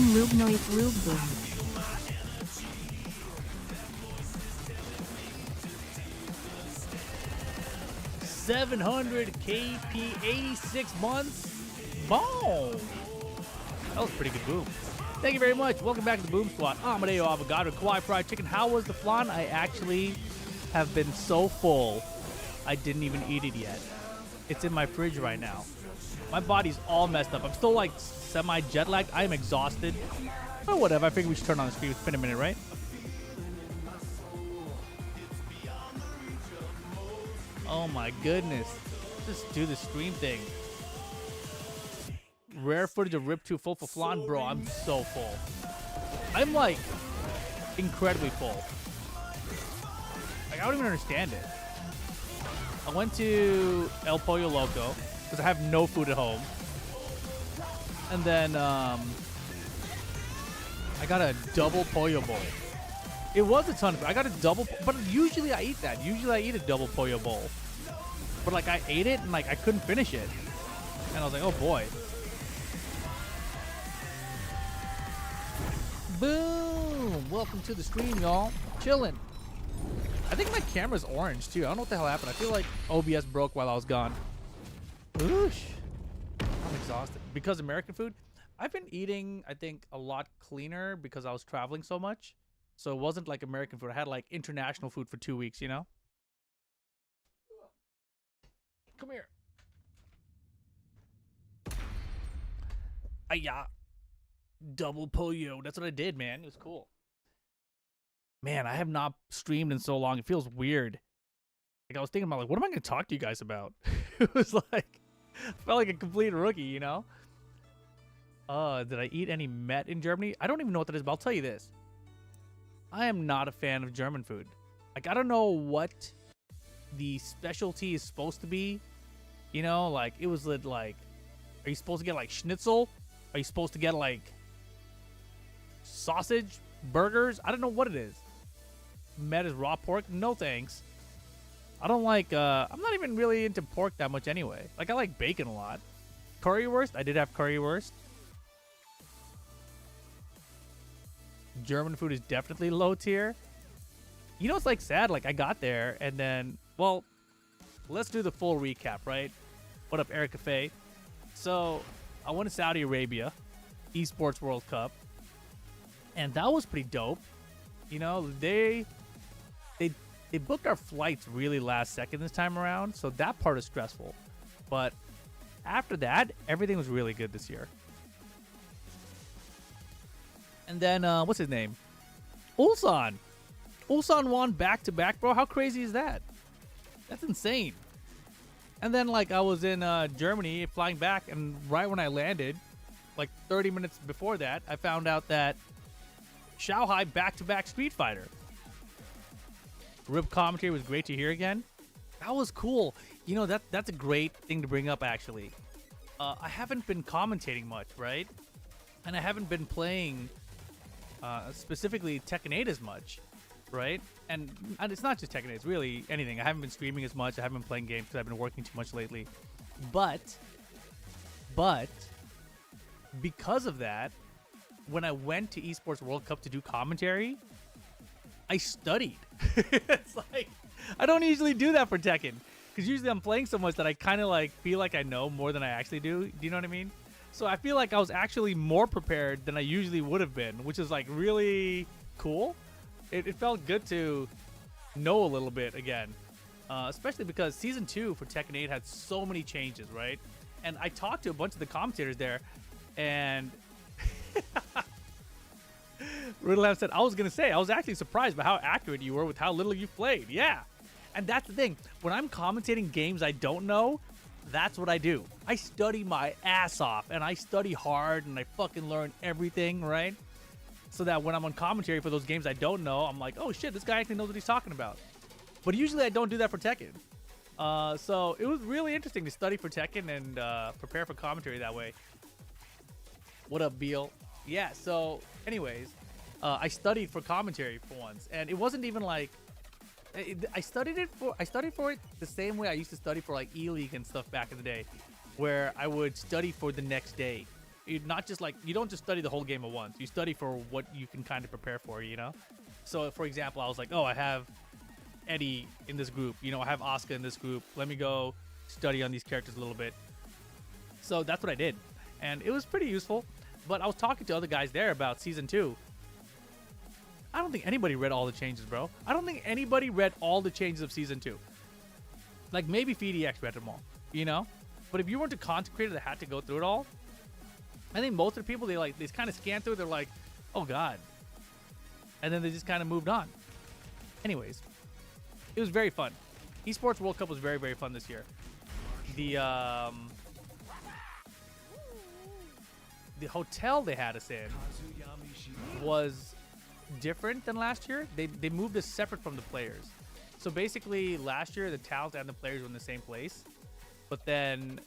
lube noise lube boom. 700 KP, 86 months. Boom. That was a pretty good boom. Thank you very much. Welcome back to the Boom Squad. Amadeo Avocado, Kauai Fried Chicken. How was the flan? I actually have been so full, I didn't even eat it yet. It's in my fridge right now. My body's all messed up. I'm still like semi-jet lagged. I am exhausted. But whatever. I figured we should turn on the screen. It's been a minute, right? Oh my goodness. Just do the stream thing. Rare footage of Rip 2 full for flan. Bro, I'm so full. I'm like incredibly full. Like, I don't even understand it. I went to El Pollo Loco because I have no food at home. And then I got a double pollo bowl. It was a ton of, I got a double, but usually I eat that. Usually I eat a double pollo bowl. But like I ate it and like I couldn't finish it. And I was like, oh boy. Boom! Welcome to the stream, y'all. Chilling. I think my camera's orange too. I don't know what the hell happened. I feel like OBS broke while I was gone. Oosh. I'm exhausted. Because American food? I've been eating, I think, a lot cleaner because I was traveling so much. So it wasn't like American food. I had like international food for 2 weeks, you know? Come here. Ayah. Double pollo. That's what I did, man. It was cool. Man, I have not streamed in so long. It feels weird. Like, I was thinking about, like, what am I going to talk to you guys about? It was like, I felt like a complete rookie, you know? Did I eat any Met in Germany? I don't even know what that is, but I'll tell you this. I am not a fan of German food. Like, I don't know what the specialty is supposed to be. You know, like, it was like, are you supposed to get, like, schnitzel? Are you supposed to get, like, sausage? Burgers? I don't know what it is. Met is raw pork? No thanks. I don't like, I'm not even really into pork that much anyway. Like, I like bacon a lot. Currywurst? I did have currywurst. German food is definitely low tier. You know, it's like sad. Like, I got there and then, well, let's do the full recap, right? What up, Eric Cafe? So, I went to Saudi Arabia, Esports World Cup, and that was pretty dope. You know, they booked our flights really last second this time around, so that part is stressful. But after that, everything was really good this year. And then, what's his name? Ulsan. Ulsan won back-to-back, bro. How crazy is that? That's insane. And then, like, I was in Germany flying back, and right when I landed, like 30 minutes before that, I found out that Shanghai back-to-back Street Fighter. Rip commentary was great to hear again. That was cool. You know, that's a great thing to bring up, actually. I haven't been commentating much, right? And I haven't been playing specifically Tekken 8 as much, right? And it's not just Tekken 8, it's really anything. I haven't been streaming as much. I haven't been playing games because I've been working too much lately. But because of that, when I went to Esports World Cup to do commentary, I studied. It's like, I don't usually do that for Tekken. Because usually I'm playing so much that I kind of like feel like I know more than I actually do. Do you know what I mean? So I feel like I was actually more prepared than I usually would have been, which is like really cool. It felt good to know a little bit again. Especially because Season 2 for Tekken 8 had so many changes, right? And I talked to a bunch of the commentators there, and Riddlehammer said, I was going to say, I was actually surprised by how accurate you were with how little you've played. Yeah. And that's the thing. When I'm commentating games I don't know, that's what I do. I study my ass off, and I study hard, and I fucking learn everything, right? So that when I'm on commentary for those games I don't know, I'm like, oh shit, this guy actually knows what he's talking about. But usually I don't do that for Tekken. So it was really interesting to study for Tekken and prepare for commentary that way. What up, Beal? Yeah, so anyways, I studied for commentary for once, and it wasn't even like I studied for it the same way I used to study for like E-League and stuff back in the day, where I would study for the next day. not just like you don't just study the whole game at once. You study for what you can kind of prepare for, you know. So for example, I was like, oh, I have Eddie in this group, you know, I have Asuka in this group. Let me go study on these characters a little bit. So that's what I did, and it was pretty useful. But I was talking to other guys there about season 2. I don't think anybody read all the changes, bro. I don't think anybody read all the changes of season 2. Like maybe FeedEX read them all, you know. But if you weren't a content creator that had to go through it all, I think most of the people they just kind of scan through it. They're like, oh god, and then they just kind of moved on. Anyways, it was very fun. Esports World Cup was very, very fun this year. The hotel they had us in was different than last year. They moved us separate from the players. So basically, last year the talent and the players were in the same place, but then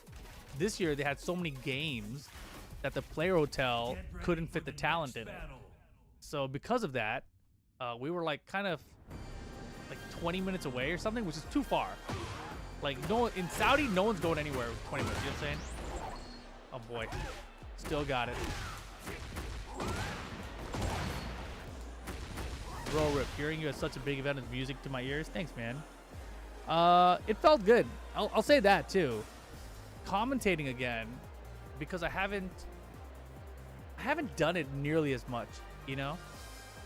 this year they had so many games that the player hotel couldn't fit the talent in it. So because of that, we were like kind of like 20 minutes away or something, which is too far. Like no, in Saudi, no one's going anywhere with 20 minutes. You know what I'm saying? Oh boy, still got it. Bro, Rip, hearing you at such a big event is music to my ears. Thanks, man. It felt good. I'll say that too. Commentating again, because I haven't done it nearly as much, you know,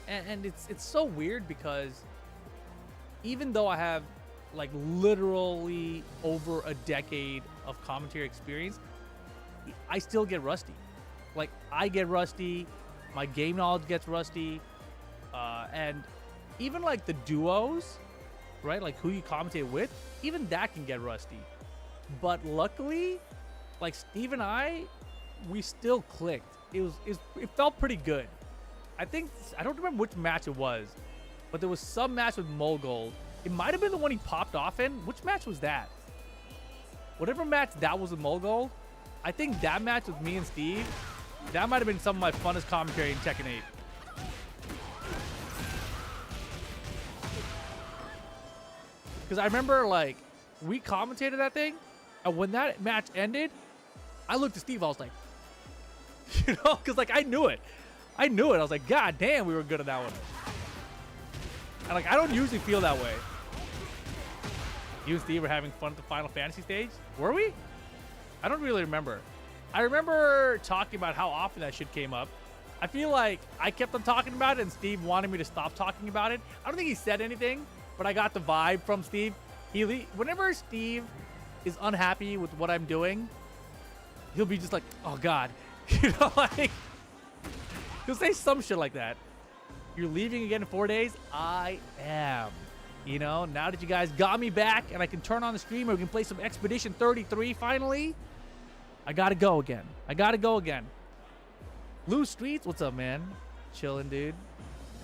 and it's so weird because even though I have like literally over a decade of commentary experience, I still get rusty. Like I get rusty, my game knowledge gets rusty, and even like the duos, right? Like who you commentate with, even that can get rusty. But luckily, like Steve and I, we still clicked. It felt pretty good. I don't remember which match it was, but there was some match with Mogold. It might have been the one he popped off in. Which match was that? Whatever match that was with Mogold, I think that match with me and Steve, that might have been some of my funnest commentary in Tekken 8. Because I remember, like, we commentated that thing, and when that match ended, I looked at Steve, I was like, you know, because, like, I knew it. I was like, God damn, we were good at that one. And, like, I don't usually feel that way. You and Steve were having fun at the Final Fantasy stage? Were we? I don't really remember. I remember talking about how often that shit came up. I feel like I kept on talking about it, and Steve wanted me to stop talking about it. I don't think he said anything, but I got the vibe from Steve. Whenever Steve is unhappy with what I'm doing, he'll be just like, oh God. You know, like, he'll say some shit like that. You're leaving again in 4 days? I am. You know, now that you guys got me back and I can turn on the stream or we can play some Expedition 33 finally, I gotta go again. Loose Streets, what's up, man? Chilling, dude.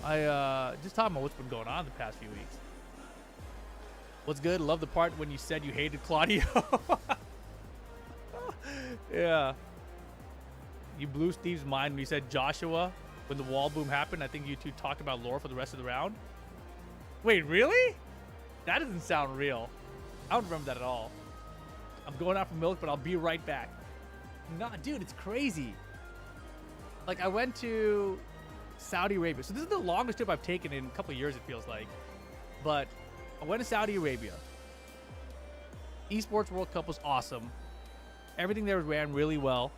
I just talking about what's been going on the past few weeks. What's good? Love the part when you said you hated Claudio. Yeah. You blew Steve's mind when you said Joshua when the wall boom happened. I think you two talked about lore for the rest of the round. Wait, really? That doesn't sound real. I don't remember that at all. I'm going out for milk, but I'll be right back. Nah, dude, it's crazy. Like, I went to Saudi Arabia. So this is the longest trip I've taken in a couple of years, it feels like. But I went to Saudi Arabia. Esports World Cup was awesome. Everything there ran really well.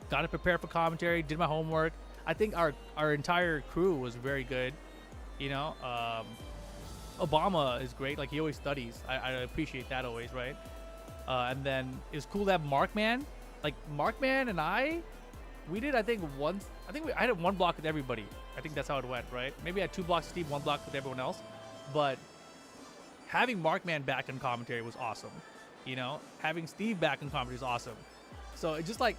Got to prepare for commentary, did my homework. I think our entire crew was very good. You know, Obama is great. Like, he always studies. I appreciate that always, right? And then it was cool to have Markman. Like, Markman and we did, I think, I had one block with everybody. I think that's how it went, right? Maybe I had 2 blocks with Steve, 1 block with everyone else. But having Markman back in commentary was awesome. You know, having Steve back in commentary was awesome. So it's just like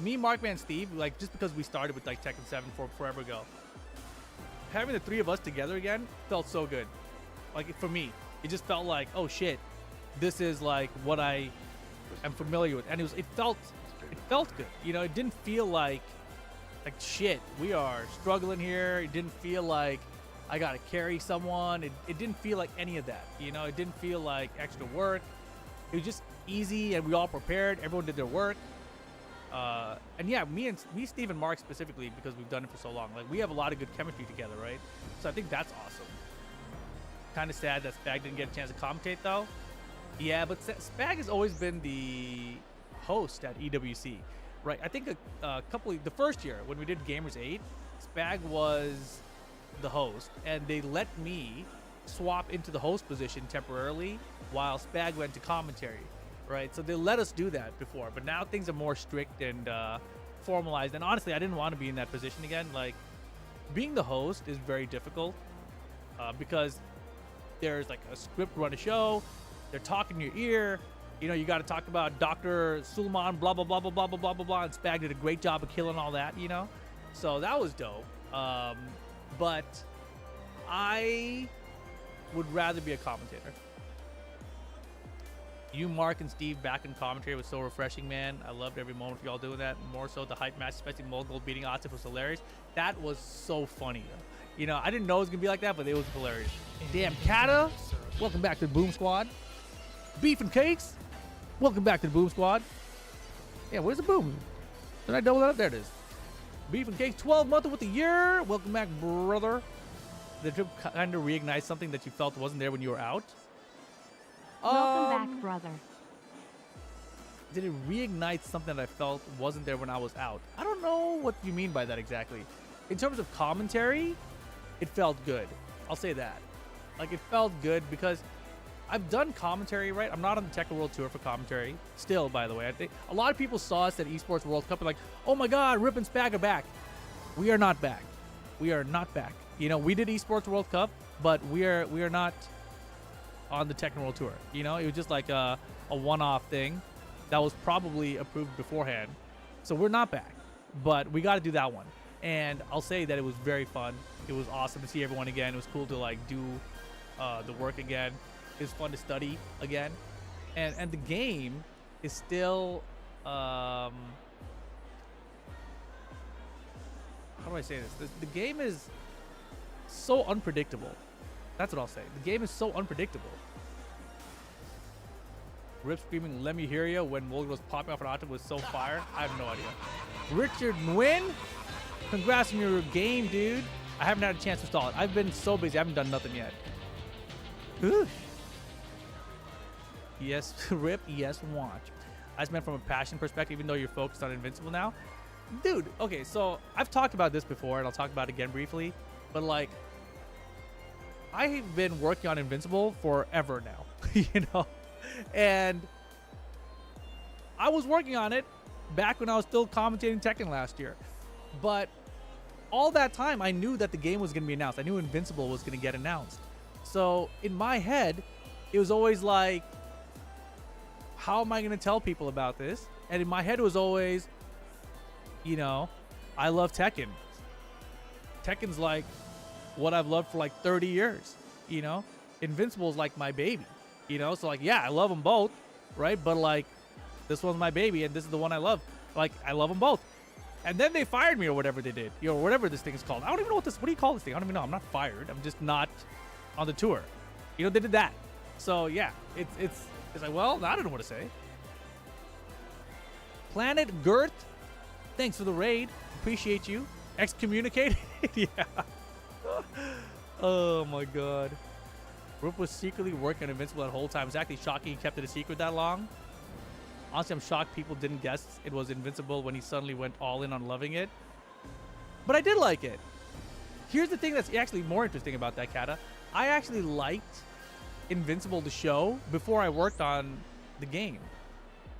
me, Markman, Steve, like, just because we started with like Tekken 7 forever ago, having the 3 of us together again felt so good. Like, for me, it just felt like, oh shit, this is like what I am familiar with, and it felt good. You know, it didn't feel like shit, we are struggling here. It didn't feel like I gotta carry someone. It didn't feel like any of that. You know, it didn't feel like extra work. It was just easy, and we all prepared. Everyone did their work. And yeah, me, Steve, and Mark specifically, because we've done it for so long. Like we have a lot of good chemistry together, right? So I think that's awesome. Kind of sad that Spag didn't get a chance to commentate though. Yeah, but Spag has always been the host at EWC, right? I think the first year when we did Gamers 8, Spag was the host, and they let me swap into the host position temporarily while Spag went to commentary, right? So they let us do that before, but now things are more strict and formalized. And honestly, I didn't want to be in that position again. Like, being the host is very difficult because there's like a script, run a show, they're talking in your ear. You know, you got to talk about Dr. Suleiman, blah, blah, blah, blah, blah, blah, blah, blah, blah. And Spag did a great job of killing all that, you know? So that was dope. But I would rather be a commentator. You, Mark, and Steve back in commentary was so refreshing, man. I loved every moment of y'all doing that. More so the hype match, especially Mogul beating Atif, was hilarious. That was so funny. You know, I didn't know it was going to be like that, but it was hilarious. Damn, Kata, welcome back to the Boom Squad. Beef and Cakes, welcome back to the Boom Squad. Yeah, where's the Boom? Did I double that up? There it is. Beef and Cakes, 12 month with the year. Welcome back, brother. The trip kind of reignite something that you felt wasn't there when you were out. Welcome back, brother. Did it reignite something that I felt wasn't there when I was out? I don't know what you mean by that exactly. In terms of commentary, it felt good. I'll say that. Like, it felt good because I've done commentary, right? I'm not on the Tech World Tour for commentary. Still, by the way. I think a lot of people saw us at Esports World Cup and like, oh my God, Rip and Spag are back. We are not back. We are not back. You know, we did Esports World Cup, but we are not on the Tech World Tour. You know, it was just like a one-off thing that was probably approved beforehand. So we're not back, but we got to do that one. And I'll say that it was very fun. It was awesome to see everyone again. It was cool to like do the work again. It was fun to study again, and the game is still how do I say this? The game is so unpredictable. That's what I'll say. The game is so unpredictable. Rip screaming, "Let me hear you" when Mulligan was popping off an octave was so fire. I have no idea. Richard Nguyen, congrats on your game, dude. I haven't had a chance to install it. I've been so busy. I haven't done nothing yet. Ooh. Yes, Rip, yes, watch. I just meant from a passion perspective, even though you're focused on Invincible now. Dude, okay, so I've talked about this before, and I'll talk about it again briefly. But, like, I've been working on Invincible forever now, you know? And I was working on it back when I was still commentating Tekken last year. But all that time, I knew that the game was going to be announced. I knew Invincible was going to get announced. So, in my head, it was always like, how am I going to tell people about this? And in my head, it was always, you know, I love Tekken. Tekken's like what I've loved for like 30 years, you know? Invincible is like my baby, you know? So like, yeah, I love them both, right? But like, this one's my baby and this is the one I love. Like, I love them both. And then they fired me or whatever they did, you know, whatever this thing is called. I don't even know what do you call this thing? I don't even know. I'm not fired. I'm just not on the tour. You know, they did that. So yeah, it's like, well, I don't know what to say. Planet Girth, thanks for the raid. Appreciate you. Excommunicated? Yeah. Oh my God. Rip was secretly working on Invincible that whole time. It's actually shocking he kept it a secret that long. Honestly, I'm shocked people didn't guess it was Invincible when he suddenly went all in on loving it. But I did like it. Here's the thing that's actually more interesting about that, Kata. I actually liked Invincible the show before I worked on the game.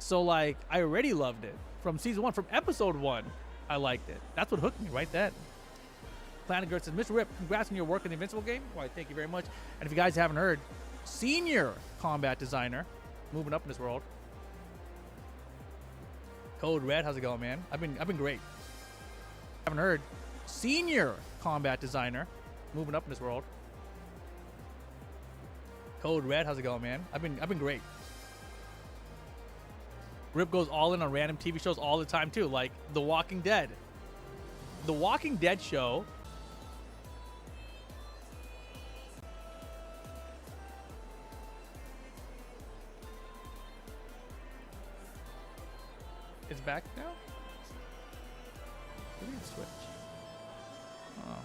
So like, I already loved it from season 1, from episode 1. I liked it. That's what hooked me right then. Planet Girl says, Mr. Rip, congrats on your work in the Invincible game. Why, thank you very much. And if you guys haven't heard, senior combat designer, moving up in this world. Code Red, how's it going, man? I've been great. Haven't heard, senior combat designer, moving up in this world. Code Red, how's it going, man? I've been great. Rip goes all in on random TV shows all the time too, like The Walking Dead. The Walking Dead show is back now. Maybe it's Twitch. Oh.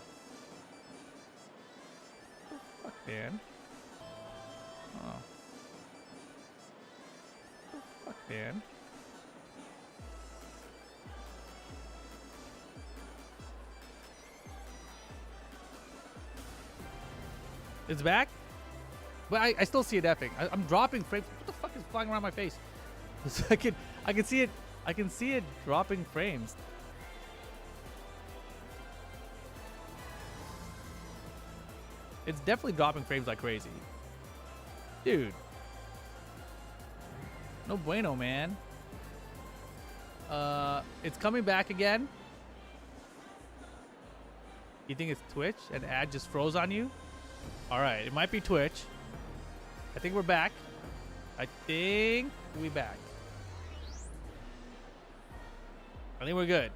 Fuck, man. Oh. Fuck, man. It's back? But I still see it effing. I'm dropping frames. What the fuck is flying around my face? I can see it. I can see it dropping frames. It's definitely dropping frames like crazy. Dude. No bueno, man. It's coming back again. You think it's Twitch and ad just froze on you? All right, it might be Twitch. I think we're back. I think we back. I think we're good.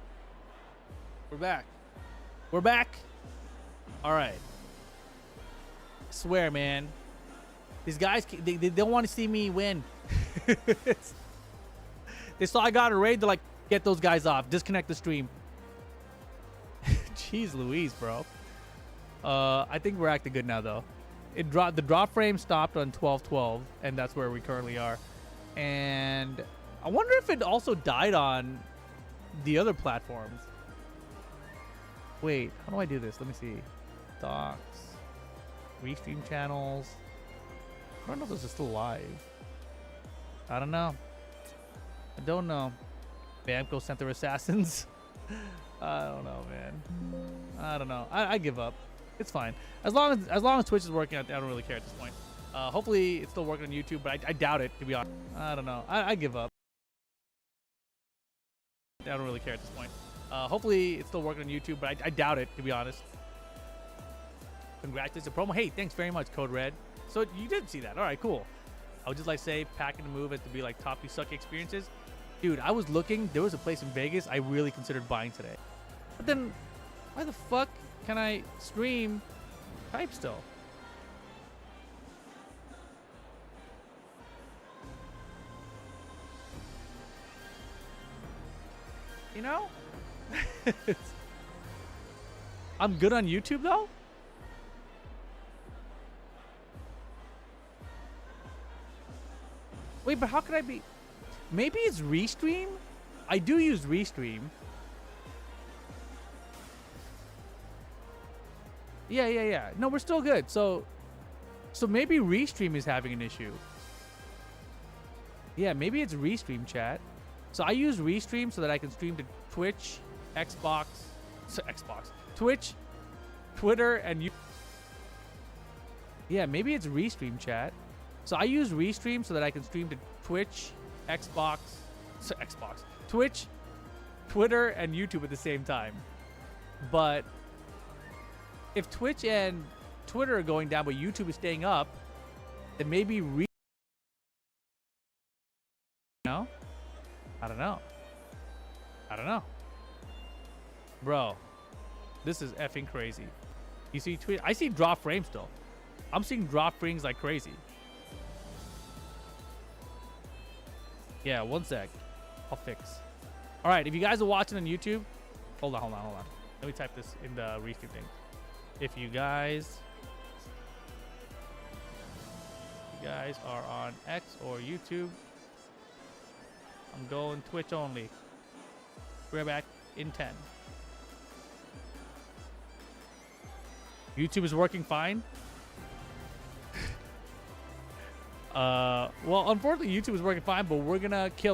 We're back. We're back. All right. I swear, man. These guys, they don't want to see me win. They saw I got a raid. They're like, get those guys off. Disconnect the stream. Jeez Louise, bro. I think we're acting good now, though. It dropped. The drop frame stopped on 12:12, and that's where we currently are. And I wonder if it also died on the other platforms. Wait, how do I do this? Let me see. Docs, restream channels. I don't know if this is still live. I don't know. I don't know. Bamco Center Assassins. I don't know, man. I don't know. I give up. It's fine. As long as Twitch is working, I don't really care at this point. Hopefully it's still working on YouTube, but I doubt it, to be honest. I don't know. I give up. I don't really care at this point. Hopefully it's still working on YouTube, but I doubt it, to be honest. Congratulations, promo. Hey, thanks very much, Code Red. So you did see that. All right, cool. I would just like say packing the move as to be like top 2 sucky experiences. Dude, I was looking. There was a place in Vegas I really considered buying today. But then, why the fuck can I stream Type still? You know? I'm good on YouTube, though? Wait, but how could I be... Maybe it's Restream? I do use Restream. Yeah. No, we're still good. So maybe Restream is having an issue. Yeah, maybe it's Restream, chat. So I use Restream so that I can stream to Twitch, Twitch, Twitter, and you. Yeah, maybe it's Restream, chat. So I use Restream so that I can stream to Twitch, Twitch, Twitter, and YouTube at the same time. But if Twitch and Twitter are going down, but YouTube is staying up, then maybe No? I don't know. Bro, this is effing crazy. You see tweet? I see drop frames still. I'm seeing drop frames like crazy. Yeah, one sec. I'll fix. All right, if you guys are watching on YouTube, hold on. Let me type this in the restream thing. If you guys are on X or YouTube, I'm going Twitch only. We're back in 10. YouTube is working fine. Well, unfortunately, YouTube is working fine, but we're gonna kill